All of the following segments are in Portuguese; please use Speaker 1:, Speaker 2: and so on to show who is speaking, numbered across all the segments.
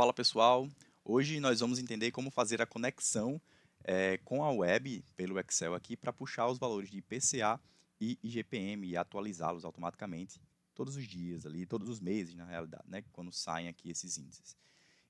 Speaker 1: Fala pessoal, hoje nós vamos entender como fazer a conexão com a web pelo Excel aqui para puxar os valores de IPCA e IGPM e atualizá-los automaticamente todos os dias ali, todos os meses na realidade, né, quando saem aqui esses índices.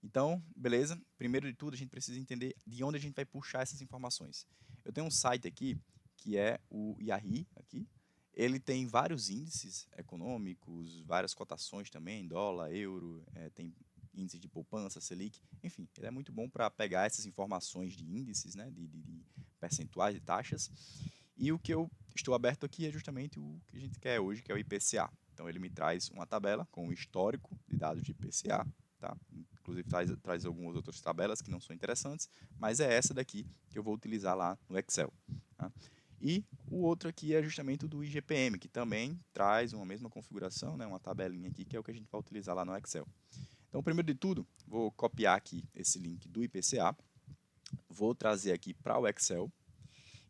Speaker 1: Então, beleza? Primeiro de tudo, a gente precisa entender de onde a gente vai puxar essas informações. Eu tenho um site aqui que é o Yahi aqui. Ele tem vários índices econômicos, várias cotações também, dólar, euro, tem índice de poupança, Selic, enfim, ele é muito bom para pegar essas informações de índices, né, de percentuais de taxas. E o que eu estou aberto aqui é justamente o que a gente quer hoje, que é o IPCA. Então ele me traz uma tabela com o histórico de dados de IPCA, tá? Inclusive traz algumas outras tabelas que não são interessantes, mas é essa daqui que eu vou utilizar lá no Excel. Tá? E o outro aqui é justamente o do IGPM, que também traz uma mesma configuração, né, uma tabelinha aqui, que é o que a gente vai utilizar lá no Excel. Então, primeiro de tudo, vou copiar aqui esse link do IPCA, vou trazer aqui para o Excel,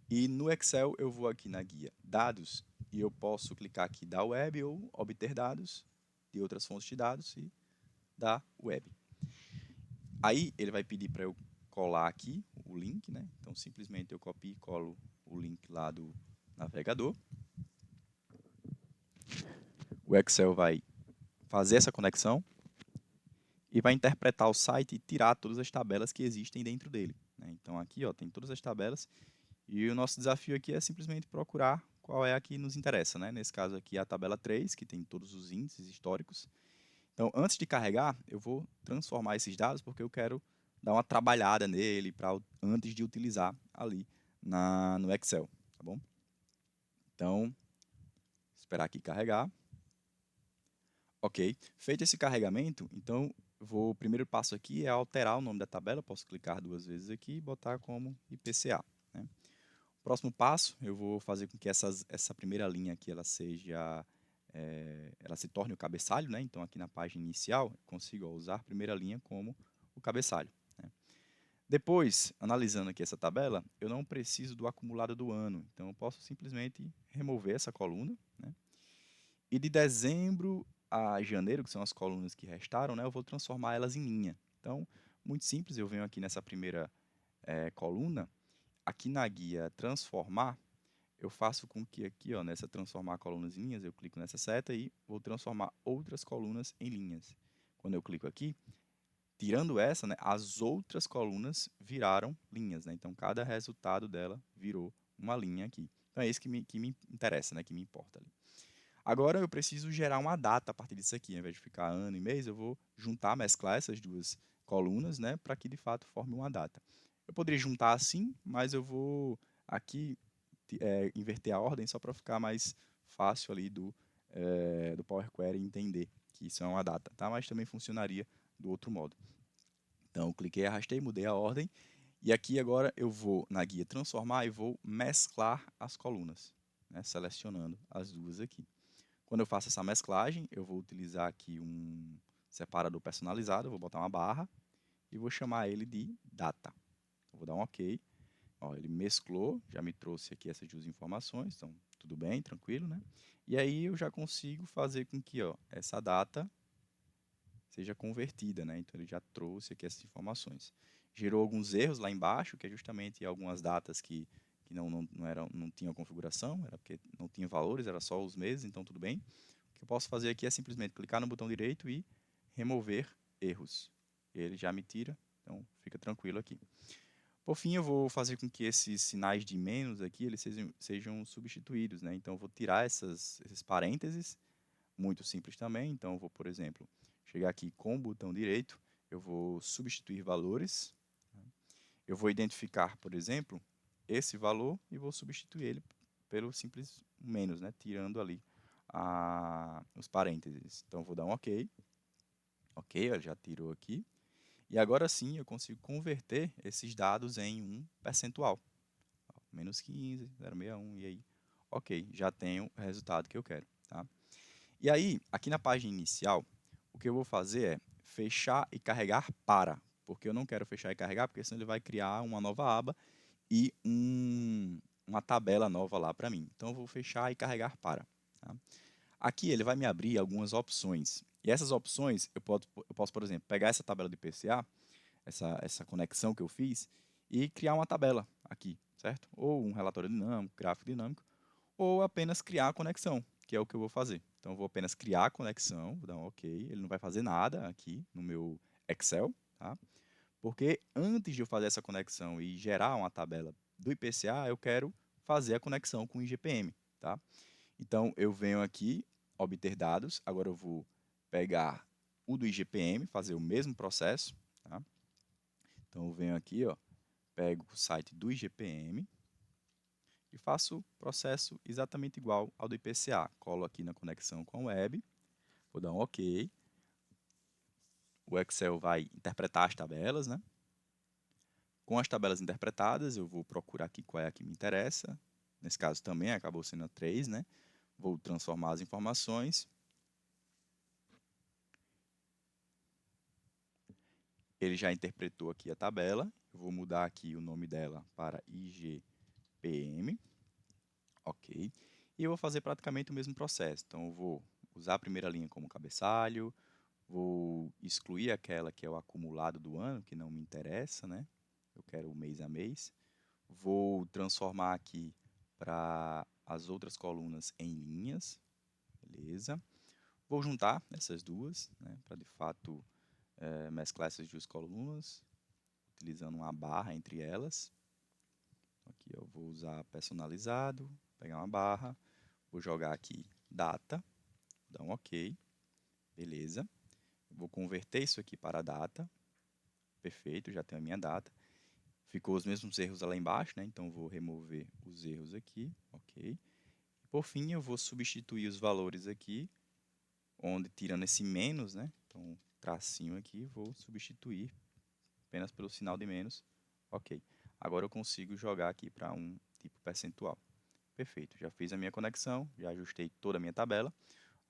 Speaker 1: e no Excel eu vou aqui na guia Dados, e eu posso clicar aqui da web ou obter dados de outras fontes de dados e da web. Aí ele vai pedir para eu colar aqui o link, né? Então simplesmente eu copio e colo o link lá do navegador. O Excel vai fazer essa conexão e vai interpretar o site e tirar todas as tabelas que existem dentro dele, né? Então aqui ó, tem todas as tabelas e o nosso desafio aqui é simplesmente procurar qual é a que nos interessa, né? Nesse caso aqui é a tabela 3, que tem todos os índices históricos. Então, antes de carregar, eu vou transformar esses dados porque eu quero dar uma trabalhada nele antes de utilizar ali no Excel, tá bom? Então, esperar aqui carregar. Ok, feito esse carregamento, então o primeiro passo aqui é alterar o nome da tabela, posso clicar duas vezes aqui e botar como IPCA, né? Próximo passo, eu vou fazer com que essa primeira linha aqui ela se torne o cabeçalho, né? Então aqui na página inicial eu consigo usar a primeira linha como o cabeçalho, né? Depois, analisando aqui essa tabela, eu não preciso do acumulado do ano, então eu posso simplesmente remover essa coluna, né? E de dezembro a janeiro, que são as colunas que restaram, né? Eu vou transformar elas em linha. Então, muito simples, eu venho aqui nessa primeira coluna, aqui na guia transformar, eu faço com que aqui, ó, nessa transformar colunas em linhas, eu clico nessa seta e vou transformar outras colunas em linhas. Quando eu clico aqui, tirando essa, né, as outras colunas viraram linhas, né? Então cada resultado dela virou uma linha aqui. Então é isso que me interessa, né, que me importa ali. Agora eu preciso gerar uma data a partir disso aqui, ao invés de ficar ano e mês, eu vou juntar, mesclar essas duas colunas, né, para que de fato forme uma data. Eu poderia juntar assim, mas eu vou aqui inverter a ordem só para ficar mais fácil ali do Power Query entender que isso é uma data, tá? Mas também funcionaria do outro modo. Então, cliquei, arrastei, mudei a ordem. E aqui agora eu vou na guia transformar e vou mesclar as colunas, né? Selecionando as duas aqui. Quando eu faço essa mesclagem, eu vou utilizar aqui um separador personalizado, vou botar uma barra e vou chamar ele de data. Eu vou dar um OK. Ó, ele mesclou, já me trouxe aqui essas duas informações, então tudo bem, tranquilo, né? E aí eu já consigo fazer com que ó, essa data seja convertida, né? Então ele já trouxe aqui essas informações. Gerou alguns erros lá embaixo, que é justamente algumas datas que não tinham configuração, era porque não tinha valores, era só os meses, então tudo bem. O que eu posso fazer aqui é simplesmente clicar no botão direito e remover erros. Ele já me tira, então fica tranquilo aqui. Por fim, eu vou fazer com que esses sinais de menos aqui eles sejam substituídos, né? Então eu vou tirar esses parênteses, muito simples também. Então eu vou, por exemplo, chegar aqui com o botão direito, eu vou substituir valores, né? Eu vou identificar, por exemplo, esse valor e vou substituir ele pelo simples menos, né? Tirando ali os parênteses. Então eu vou dar um OK. OK, ele já tirou aqui. E agora sim eu consigo converter esses dados em um percentual. Menos 15, 0,61, e aí, ok, já tenho o resultado que eu quero. Tá? E aí, aqui na página inicial, o que eu vou fazer é fechar e carregar para, porque eu não quero fechar e carregar, porque senão ele vai criar uma nova aba e uma tabela nova lá para mim. Então eu vou fechar e carregar para. Tá? Aqui ele vai me abrir algumas opções. E essas opções, eu posso, por exemplo, pegar essa tabela do IPCA, essa conexão que eu fiz, e criar uma tabela aqui, certo? Ou um relatório dinâmico, gráfico dinâmico, ou apenas criar a conexão, que é o que eu vou fazer. Então, eu vou apenas criar a conexão, vou dar um OK, ele não vai fazer nada aqui no meu Excel, tá? Porque antes de eu fazer essa conexão e gerar uma tabela do IPCA, eu quero fazer a conexão com o IGPM, tá? Então, eu venho aqui, obter dados, agora eu vou pegar o do IGPM, fazer o mesmo processo, tá? Então, eu venho aqui, ó, pego o site do IGPM e faço o processo exatamente igual ao do IPCA. Colo aqui na conexão com a web, vou dar um OK. O Excel vai interpretar as tabelas, né? Com as tabelas interpretadas, eu vou procurar aqui qual é a que me interessa. Nesse caso também acabou sendo a 3, né? Vou transformar as informações. Ele já interpretou aqui a tabela. Eu vou mudar aqui o nome dela para IGPM. OK. E eu vou fazer praticamente o mesmo processo. Então, eu vou usar a primeira linha como cabeçalho, vou excluir aquela que é o acumulado do ano, que não me interessa, né? Eu quero o mês a mês. Vou transformar aqui para as outras colunas em linhas, beleza? Vou juntar essas duas, né, para de fato mesclar essas duas colunas, utilizando uma barra entre elas. Aqui eu vou usar personalizado, pegar uma barra, vou jogar aqui data, dar um OK, beleza? Vou converter isso aqui para data, perfeito, já tenho a minha data. Ficou os mesmos erros lá embaixo, né? Então vou remover os erros aqui, OK. E por fim, eu vou substituir os valores aqui, onde tirando esse menos, né? Então, tracinho aqui, vou substituir apenas pelo sinal de menos, OK. Agora eu consigo jogar aqui para um tipo percentual. Perfeito, já fiz a minha conexão, já ajustei toda a minha tabela.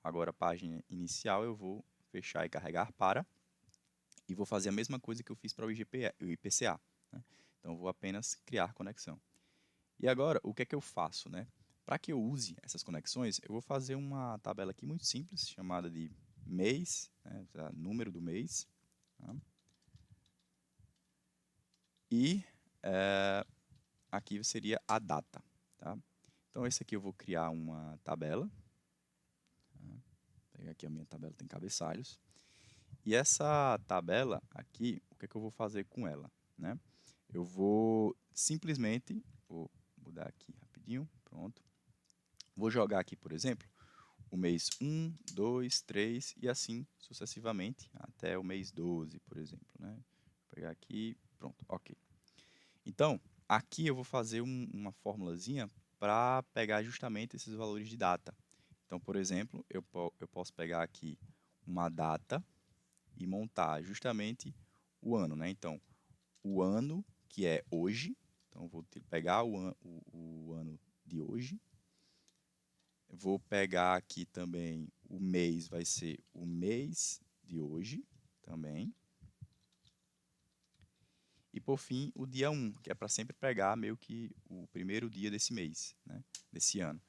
Speaker 1: Agora a página inicial eu vou fechar e carregar para, e vou fazer a mesma coisa que eu fiz para o IPCA, né? Então, eu vou apenas criar conexão. E agora, o que é que eu faço, né? Para que eu use essas conexões, eu vou fazer uma tabela aqui muito simples, chamada de mês, né? Número do mês. Tá? E aqui seria a data. Tá? Então, esse aqui eu vou criar uma tabela. Tá? Vou pegar aqui a minha tabela, tem cabeçalhos. E essa tabela aqui, o que é que eu vou fazer com ela, né? Eu vou simplesmente, vou mudar aqui rapidinho, pronto. Vou jogar aqui, por exemplo, o mês 1, 2, 3 e assim sucessivamente até o mês 12, por exemplo, né? Vou pegar aqui, pronto, OK. Então, aqui eu vou fazer uma formulazinha para pegar justamente esses valores de data. Então, por exemplo, eu posso pegar aqui uma data e montar justamente o ano, né? Então, o ano que é hoje, então vou pegar o ano de hoje, vou pegar aqui também o mês, vai ser o mês de hoje também. E por fim, o dia 1, que é para sempre pegar meio que o primeiro dia desse mês, né? Desse ano.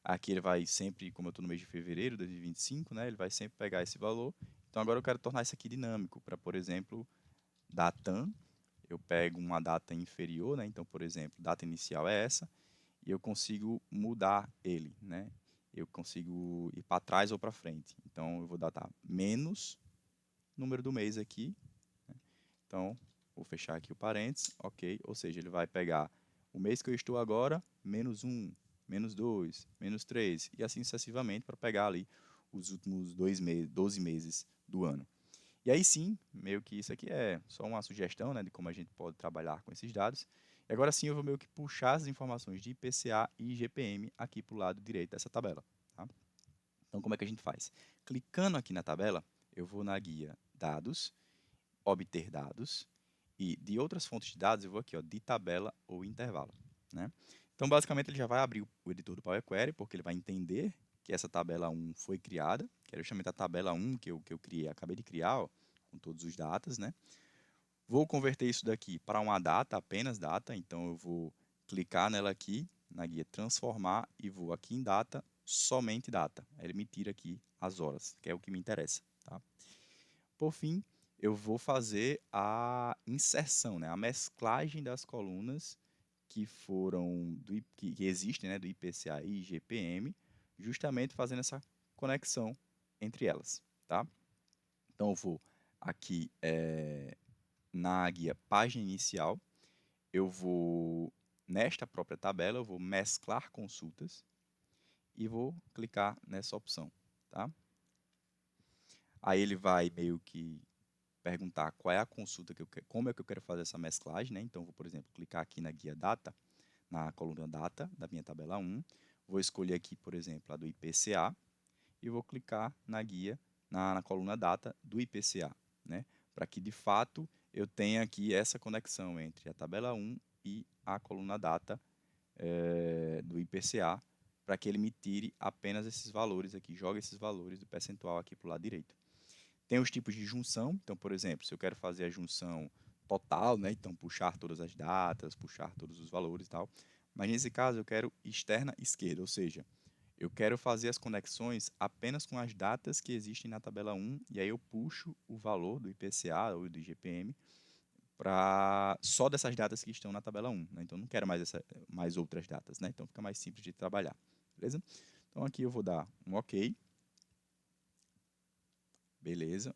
Speaker 1: Aqui ele vai sempre, como eu estou no mês de fevereiro de 2025, né? Ele vai sempre pegar esse valor. Então agora eu quero tornar isso aqui dinâmico, para, por exemplo, datam, eu pego uma data inferior, né? Então, por exemplo, data inicial é essa, e eu consigo mudar ele, né? Eu consigo ir para trás ou para frente. Então, eu vou datar menos número do mês aqui, né? Então, vou fechar aqui o parênteses, OK, ou seja, ele vai pegar o mês que eu estou agora, menos 1, menos 2, menos 3, e assim sucessivamente para pegar ali os últimos 12 meses do ano. E aí sim, meio que isso aqui é só uma sugestão, né, de como a gente pode trabalhar com esses dados. E agora sim eu vou meio que puxar as informações de IPCA e IGPM aqui para o lado direito dessa tabela. Tá? Então, como é que a gente faz? Clicando aqui na tabela, eu vou na guia Dados, Obter Dados, e de outras fontes de dados eu vou aqui, ó, de tabela ou intervalo. Né? Então, basicamente, ele já vai abrir o editor do Power Query, porque ele vai entender que essa tabela 1 foi criada, que era justamente a tabela 1 que eu criei, acabei de criar, ó, com todos os datas, né? Vou converter isso daqui para uma data, apenas data, então eu vou clicar nela aqui, na guia transformar, e vou aqui em data, somente data. Aí ele me tira aqui as horas, que é o que me interessa. tá? Por fim, eu vou fazer a inserção, né, a mesclagem das colunas que foram que existem, né, do IPCA e IGPM, justamente fazendo essa conexão entre elas, tá? Então eu vou aqui na guia página inicial, eu vou nesta própria tabela, eu vou mesclar consultas e vou clicar nessa opção, tá? Aí ele vai meio que perguntar qual é a consulta que eu quero, como é que eu quero fazer essa mesclagem, né? Então, vou, por exemplo, clicar aqui na guia data, na coluna data da minha tabela 1, vou escolher aqui, por exemplo, a do IPCA e vou clicar na guia, na coluna data do IPCA, né? Para que, de fato, eu tenha aqui essa conexão entre a tabela 1 e a coluna data do IPCA, para que ele me tire apenas esses valores aqui, jogue esses valores do percentual aqui para o lado direito. Tem os tipos de junção, então, por exemplo, se eu quero fazer a junção total, né, então puxar todas as datas, puxar todos os valores e tal, mas nesse caso eu quero externa esquerda, ou seja, eu quero fazer as conexões apenas com as datas que existem na tabela 1, e aí eu puxo o valor do IPCA ou do IGPM para só dessas datas que estão na tabela 1, né? Então não quero mais outras datas, né? Então fica mais simples de trabalhar, beleza? Então aqui eu vou dar um OK. Beleza,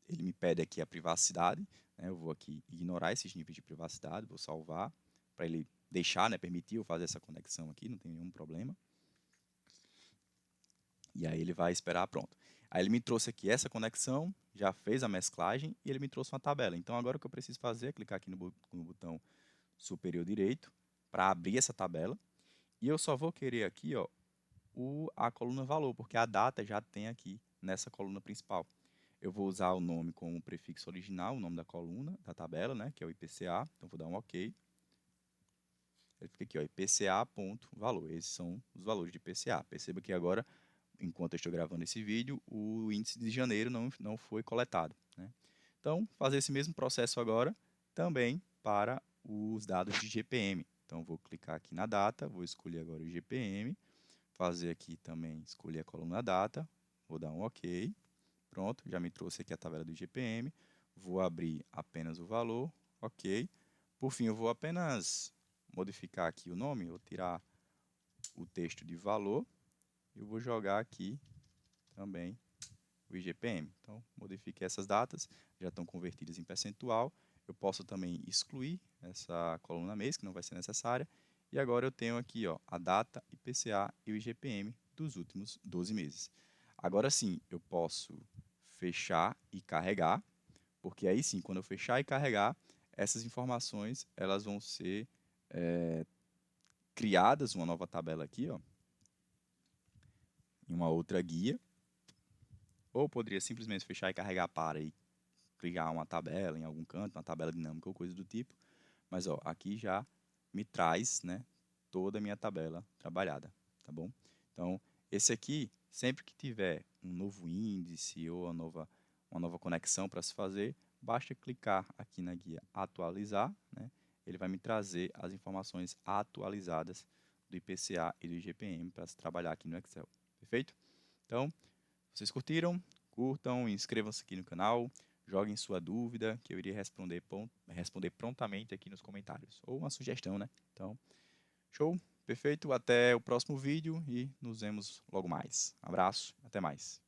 Speaker 1: ele me pede aqui a privacidade, né? Eu vou aqui ignorar esses níveis de privacidade, vou salvar para ele deixar, né, permitir eu fazer essa conexão aqui, não tem nenhum problema. E aí ele vai esperar, pronto. Aí ele me trouxe aqui essa conexão, já fez a mesclagem e ele me trouxe uma tabela. Então agora o que eu preciso fazer é clicar aqui no botão superior direito para abrir essa tabela. E eu só vou querer aqui, ó, a coluna valor, porque a data já tem aqui nessa coluna principal. Eu vou usar o nome como prefixo original, o nome da coluna, da tabela, né, que é o IPCA. Então vou dar um OK. Ele fica aqui, ó, IPCA.valor. Esses são os valores de IPCA. Perceba que agora, enquanto eu estou gravando esse vídeo, o índice de janeiro não foi coletado, né? Então, fazer esse mesmo processo agora também para os dados de GPM. Então, vou clicar aqui na data, vou escolher agora o GPM, fazer aqui também, escolher a coluna data, vou dar um OK. Pronto, já me trouxe aqui a tabela do GPM. Vou abrir apenas o valor, OK. Por fim, eu vou apenas modificar aqui o nome, vou tirar o texto de valor e eu vou jogar aqui também o IGPM. Então, modifiquei essas datas, já estão convertidas em percentual. Eu posso também excluir essa coluna mês, que não vai ser necessária. E agora eu tenho aqui, ó, a data, IPCA e o IGPM dos últimos 12 meses. Agora sim, eu posso fechar e carregar, porque aí sim, quando eu fechar e carregar, essas informações elas vão ser criadas, uma nova tabela aqui, ó, em uma outra guia, ou poderia simplesmente fechar e carregar para e criar uma tabela em algum canto, uma tabela dinâmica ou coisa do tipo. Mas ó, aqui já me traz, né, toda a minha tabela trabalhada, tá bom? Então, esse aqui, sempre que tiver um novo índice ou uma nova conexão para se fazer, basta clicar aqui na guia atualizar, né? Ele vai me trazer as informações atualizadas do IPCA e do IGPM para se trabalhar aqui no Excel. Perfeito? Então, vocês curtiram? Curtam, inscrevam-se aqui no canal, joguem sua dúvida, que eu iria responder prontamente aqui nos comentários. Ou uma sugestão, né? Então, show, perfeito, até o próximo vídeo e nos vemos logo mais. Abraço, até mais.